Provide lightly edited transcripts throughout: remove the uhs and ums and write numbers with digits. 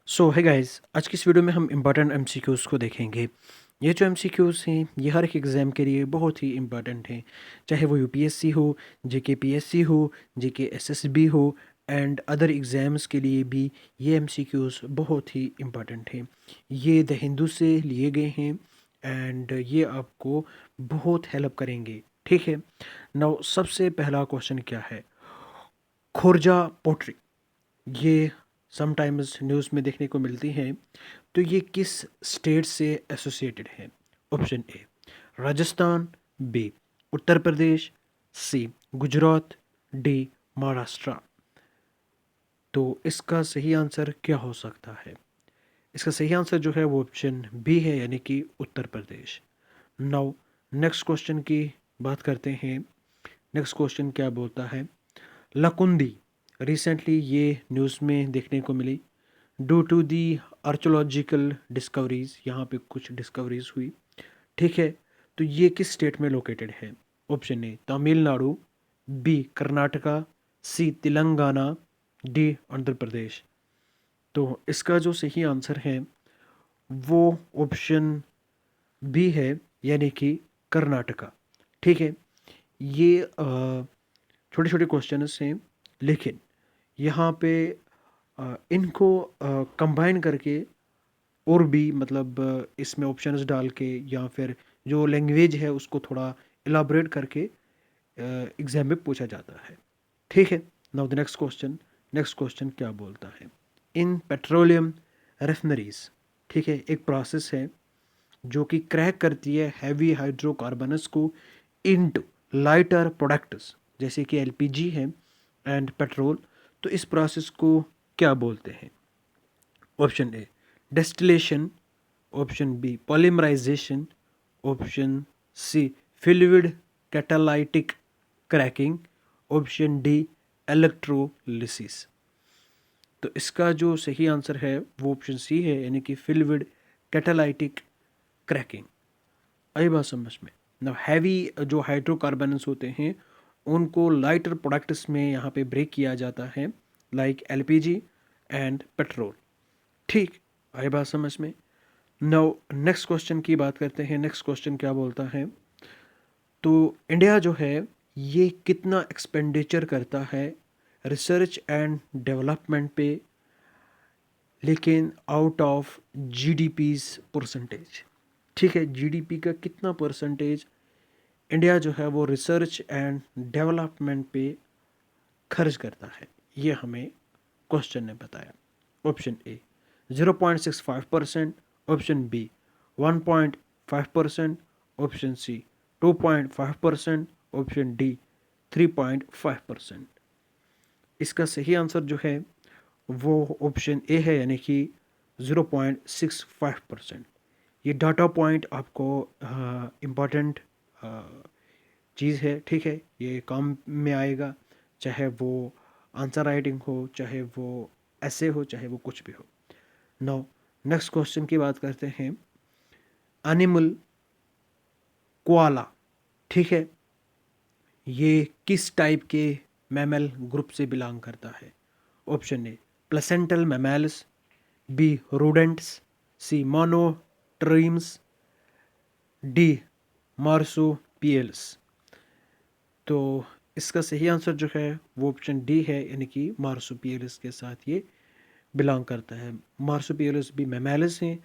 सो है गाइस, आज की इस वीडियो में हम इम्पॉर्टेंट एमसीक्यूज़ को देखेंगे। ये जो एमसीक्यूज़ हैं ये हर एक एग्ज़ाम के लिए बहुत ही इम्पॉर्टेंट हैं, चाहे वो यूपीएससी हो, जेके पीएससी हो, जेके एसएसबी हो एंड अदर एग्ज़ाम्स के लिए भी ये एमसीक्यूज़ बहुत ही इम्पॉर्टेंट हैं। ये द हिंदू से लिए गए हैं एंड ये आपको बहुत हेल्प करेंगे। ठीक है, नाउ सबसे पहला क्वेश्चन क्या है? खुर्जा पोट्री, ये समटाइम्स न्यूज़ में देखने को मिलती है, तो ये किस स्टेट से एसोसिएटेड है? Option A Rajasthan, B Uttar Pradesh, C Gujarat, D Maharashtra. तो इसका सही आंसर क्या हो सकता है? इसका सही आंसर जो है वो ऑप्शन बी है, यानी कि Uttar Pradesh. Now next question की बात करते हैं। नेक्स्ट क्वेश्चन क्या बोलता है? लकुंदी, रिसेंटली ये न्यूज़ में देखने को मिली due to the archaeological discoveries, यहाँ पे कुछ डिस्कवरीज हुई। ठीक है, तो ये किस स्टेट में लोकेटेड है? Option A Tamil Nadu, B Karnataka, C Telangana, D Andhra Pradesh. तो इसका जो सही आंसर है वो ऑप्शन बी है, यानी कि कर्नाटका। ठीक है, ये छोटे छोटे क्वेश्चंस हैं, लेकिन यहाँ पे इनको कंबाइन करके और भी मतलब इसमें ऑप्शंस डाल के या फिर जो लैंग्वेज है उसको थोड़ा इलाबरेट करके एग्जाम में पूछा जाता है। ठीक है, now the next question. Next question क्या बोलता है? इन पेट्रोलियम रिफनरीज, ठीक है, एक प्रोसेस है जो कि क्रैक करती है हैवी हाइड्रोकार्बनस को इनटू लाइटर प्रोडक्ट्स, जैसे कि एलपीजी है एंड पेट्रोल। तो इस प्रोसेस को क्या बोलते हैं? Option A distillation, option B polymerisation, option C fluid catalytic cracking, option D electrolysis. तो इसका जो सही आंसर है वो ऑप्शन सी है, यानी कि फ्लूइड कैटालाइटिक क्रैकिंग। आई बात समझ में? ना हैवी जो हाइड्रोकार्बन्स होते हैं उनको लाइटर प्रोडक्ट्स में यहाँ पे ब्रेक किया जाता है, लाइक एलपीजी एंड पेट्रोल। ठीक, आई बात समझ में? नाउ नेक्स्ट क्वेश्चन की बात करते हैं। नेक्स्ट क्वेश्चन क्या बोलता है? तो इंडिया जो है ये कितना एक्सपेंडिचर करता है रिसर्च एंड डेवलपमेंट पे, लेकिन आउट ऑफ जीडीपीज परसेंटेज। ठीक है, जीडीपी का कितना परसेंटेज इंडिया जो है वो रिसर्च एंड डेवलपमेंट पे खर्च करता है, ये हमें क्वेश्चन ने बताया। Option A 0.65%, option B 1.5%, option C 2.5%, option D 3.5%। इसका सही आंसर जो है वो ऑप्शन ए है, यानी कि 0.65%। ये डाटा पॉइंट आपको इम्पॉर्टेंट चीज़ है। ठीक है, ये काम में आएगा, चाहे वो आंसर राइटिंग हो, चाहे वो ऐसे हो, चाहे वो कुछ भी हो। नाउ नेक्स्ट क्वेश्चन की बात करते हैं। एनिमल कोआला, ठीक है, ये किस टाइप के मैमल ग्रुप से बिलोंग करता है? Option A placental mammals, B rodents, C monotremes, D marsupials. तो इसका सही आंसर जो है वो ऑप्शन डी है, यानी कि मार्सुपियल्स के साथ ये बिलोंग करता है। मार्सुपियल्स भी मैमल्स हैं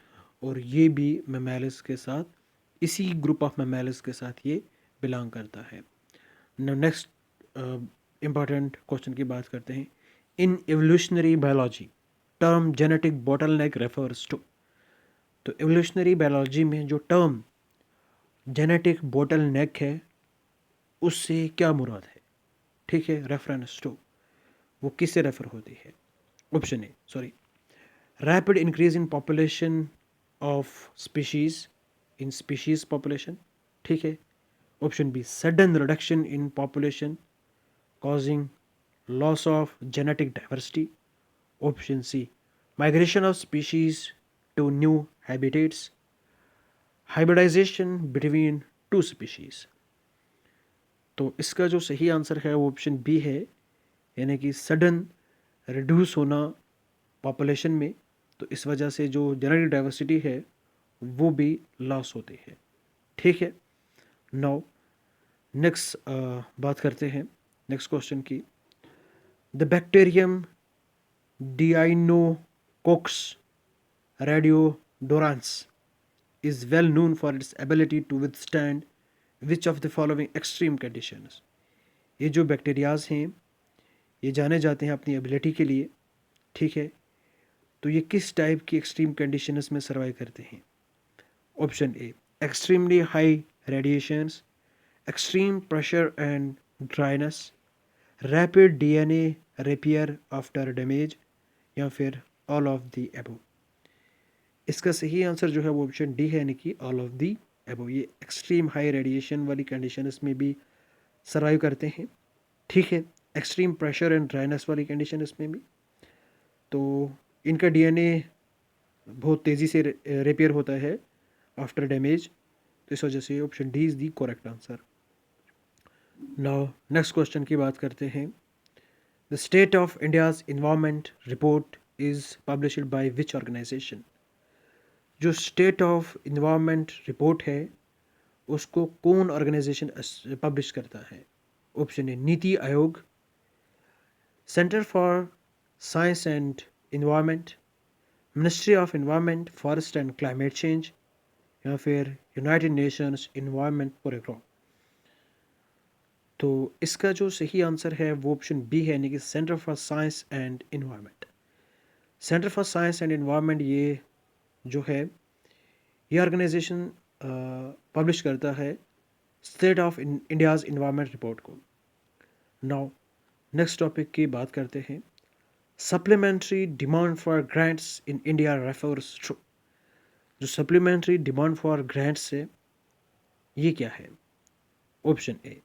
और ये भी मैमल्स के साथ, इसी ग्रुप ऑफ मैमल्स के साथ ये बिलोंग करता है। नेक्स्ट इम्पॉर्टेंट क्वेश्चन की बात करते हैं। In evolutionary biology term genetic bottleneck refers to. तो एवोल्यूशनरी बायोलॉजी में जो टर्म जेनेटिक बोटलनेक है उससे क्या मुराद है? ठीक है, रेफरेंस टू, वो किससे रेफर होती है? Option A sorry rapid increase in population of species, in species population. ठीक है, option B sudden reduction in population causing loss of genetic diversity, option C migration of species to new habitats, hybridization between two species। तो इसका जो सही answer है वो option B है, यानी कि सडन रिड्यूस होना पॉपुलेशन में तो इस वजह से जो जेनेटिक डाइवर्सिटी है वो भी लॉस होती है। ठीक है, नाउ नेक्स्ट बात करते हैं नेक्स्ट क्वेश्चन की। The bacterium Deinococcus radiodurans is well known for its ability to withstand which of the following extreme conditions। ये जो बैक्टीरियाज हैं ये जाने जाते हैं अपनी एबिलिटी के लिए। ठीक है, तो ये किस टाइप की एक्सट्रीम कंडीशंस में सर्वाइव करते हैं? Option A, extremely high radiations, extreme pressure and dryness, rapid DNA repair after damage, या फिर ऑल ऑफ द एबव। इसका सही आंसर जो है वो ऑप्शन डी है, यानी कि ऑल ऑफ दी एबव। ये एक्सट्रीम हाई रेडिएशन वाली कंडीशन इसमें भी सर्वाइव करते हैं। ठीक है, एक्सट्रीम प्रेशर एंड ड्राइनेस वाली कंडीशन इसमें भी। तो इनका डीएनए बहुत तेज़ी से रिपेयर होता है आफ्टर डैमेज, तो इस वजह से option D is the correct answer. Now next question की बात करते हैं। The state of India's environment report is published by which organisation. जो स्टेट ऑफ इन्वायरमेंट रिपोर्ट है उसको कौन ऑर्गेनाइजेशन पब्लिश करता है? Option A, NITI Aayog, centre for science and environment, ministry of environment forest and climate change, या फिर United Nations environment programme. तो इसका जो सही आंसर है वो ऑप्शन बी है, यानी कि centre for science and environment. Centre for science and environment ये जो है ये ऑर्गेनाइजेशन पब्लिश करता है state of India's environment report को। नाउ नेक्स्ट टॉपिक की बात करते हैं। Supplementary demand for grants in India refers to. जो सप्लीमेंट्री डिमांड फॉर ग्रांट्स है ये क्या है? Option A,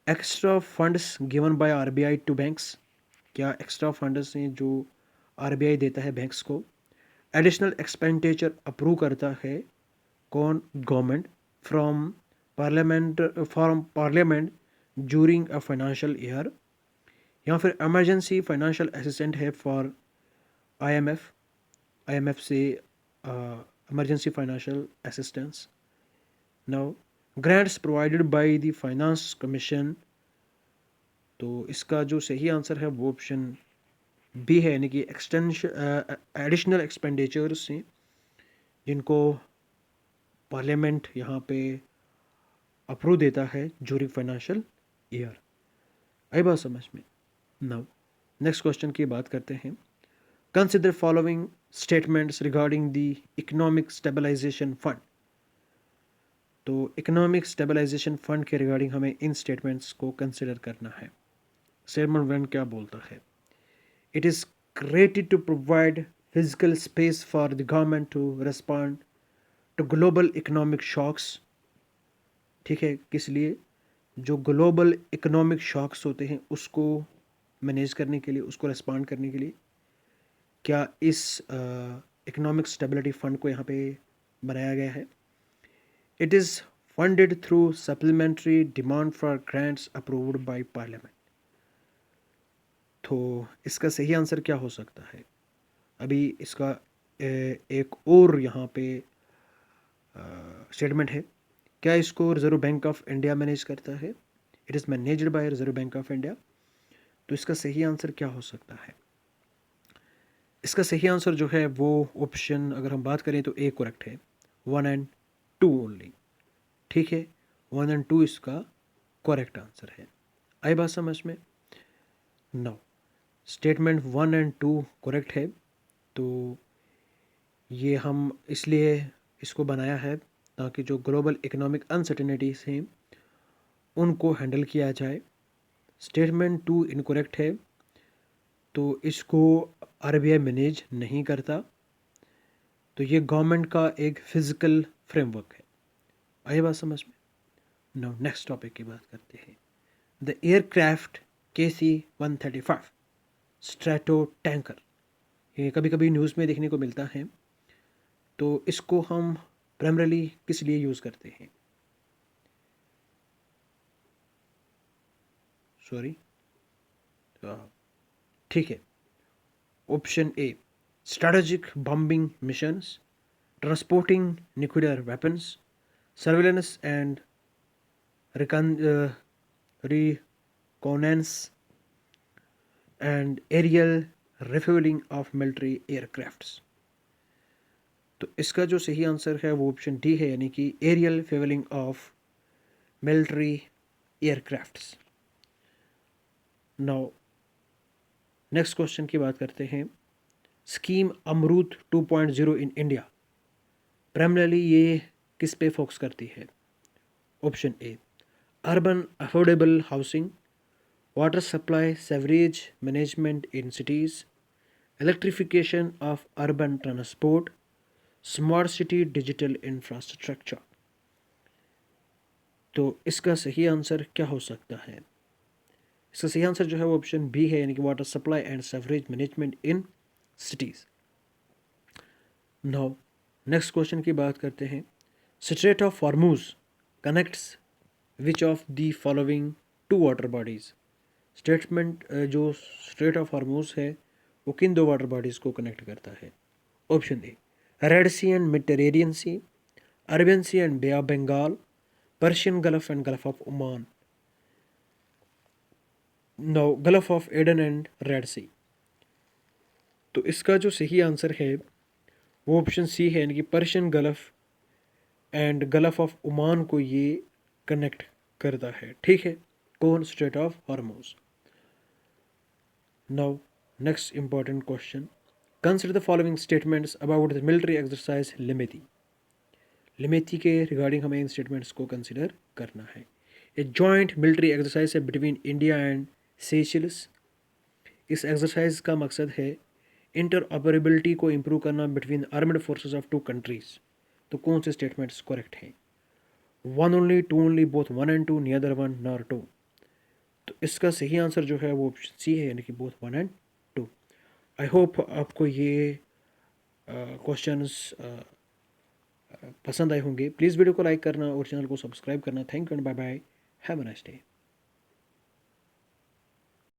extra funds given by RBI to banks. क्या एक्स्ट्रा फंड्स हैं जो आरबीआई देता है बैंक्स को? एडिशनल एक्सपेंडिचर अप्रूव करता है कौन? Government, from parliament during a financial year, या फिर इमरजेंसी फाइनेंशियल असिस्टेंट है फॉर आईएमएफ, आईएमएफ से emergency financial assistance. Now grants provided by the finance commission. तो इसका जो सही आंसर है वो ऑप्शन बी है, यानी कि एक्सटेंशन एडिशनल एक्सपेंडिचर्स हैं जिनको पार्लियामेंट यहाँ पे अप्रूव देता है ड्यूरिंग फाइनेंशियल ईयर। आई बात समझ में? नाउ नेक्स्ट क्वेश्चन की बात करते हैं। Consider following statements regarding the economic stabilisation fund. तो इकोनॉमिक स्टेबलाइजेशन फंड के रिगार्डिंग हमें इन स्टेटमेंट्स को कंसिडर करना है। स्टेटमेंट वन क्या बोलता है? It is created to provide physical space for the government to respond to global economic shocks. ठीक है, किस लिए? जो ग्लोबल इकोनॉमिक शॉक्स होते हैं उसको मैनेज करने के लिए, उसको रिस्पॉन्ड करने के लिए क्या इस इकोनॉमिक स्टेबिलिटी फंड को यहाँ पे बनाया गया है। It is funded through supplementary demand for grants approved by parliament. तो इसका सही आंसर क्या हो सकता है? अभी इसका एक और यहाँ पे स्टेटमेंट है। क्या इसको reserve bank of India manage करता है? It is managed by reserve bank of India. तो इसका सही आंसर क्या हो सकता है? इसका सही आंसर जो है वो ऑप्शन, अगर हम बात करें तो ए करेक्ट है, 1 एंड 2 ओनली। ठीक है, 1 एंड 2 इसका करेक्ट आंसर है। आई बात समझ में? नो, स्टेटमेंट 1 एंड 2 करेक्ट है। तो ये हम इसलिए इसको बनाया है ताकि जो ग्लोबल इकोनॉमिक अनसर्टेनिटीज़ हैं उनको हैंडल किया जाए। स्टेटमेंट 2 इनकरेक्ट है, तो इसको आरबीआई मैनेज नहीं करता। तो ये गवर्नमेंट का एक फिजिकल फ्रेमवर्क है। आई बात समझ में? नाउ नेक्स्ट टॉपिक की बात करते हैं। The aircraft KC-135 strato tanker, ये कभी कभी न्यूज़ में देखने को मिलता है। तो इसको हम प्राइमरीली किस लिए यूज़ करते हैं? सॉरी, ठीक है, option A, strategic bombing missions, transporting nuclear weapons, surveillance and reconnaissance, and aerial refueling of military aircrafts। तो इसका जो सही आंसर है वो ऑप्शन डी है, यानी कि aerial fuelling of military aircrafts. Now next question की बात करते हैं। स्कीम अमरूद 2.0 इन इंडिया प्राइमरली ये किस पे फोकस करती है? Option a urban affordable housing, water supply sewerage management in cities, electrification of urban transport, smart city digital infrastructure. तो इसका सही आंसर क्या हो सकता है? इसका सही आंसर जो है वो ऑप्शन बी है, यानी कि water supply and sewerage management in cities. Now next question की बात करते हैं। Strait of Hormuz connects which of the following two water bodies? Statement जो स्ट्रेट ऑफ हॉर्मुज है वो किन दो वाटर बॉडीज़ को कनेक्ट करता है? Option A Red Sea and Mediterranean Sea, Arabian Sea and Bay of Bengal, Persian Gulf and Gulf of Oman. No Gulf of Aden and Red Sea. तो इसका जो सही आंसर है वो ऑप्शन सी है, यानी कि Persian Gulf and Gulf of Oman को ये कनेक्ट करता है। ठीक है, कौन? Strait of Hormuz. Now next important question. Consider the following statements about the military exercise Lamitiye. Lamitiye के रिगार्डिंग हमें इन स्टेटमेंट्स को कंसिडर करना है। ए जॉइंट मिलिट्री एक्सरसाइज है बिटवीन इंडिया एंड सेशल्स। इस एक्सरसाइज का मकसद है इंटर ऑपरेबिलिटी को इम्प्रूव करना between armed forces of two countries. तो कौन से स्टेटमेंट्स करेक्ट हैं? One only, two only, both one and two, neither one nor two. तो इसका सही आंसर जो है वो ऑप्शन सी है, यानी कि both one and two. I hope आपको ये क्वेश्चंस पसंद आए होंगे। प्लीज़ वीडियो को लाइक करना और चैनल को सब्सक्राइब करना। Thank you and bye bye, have a nice day.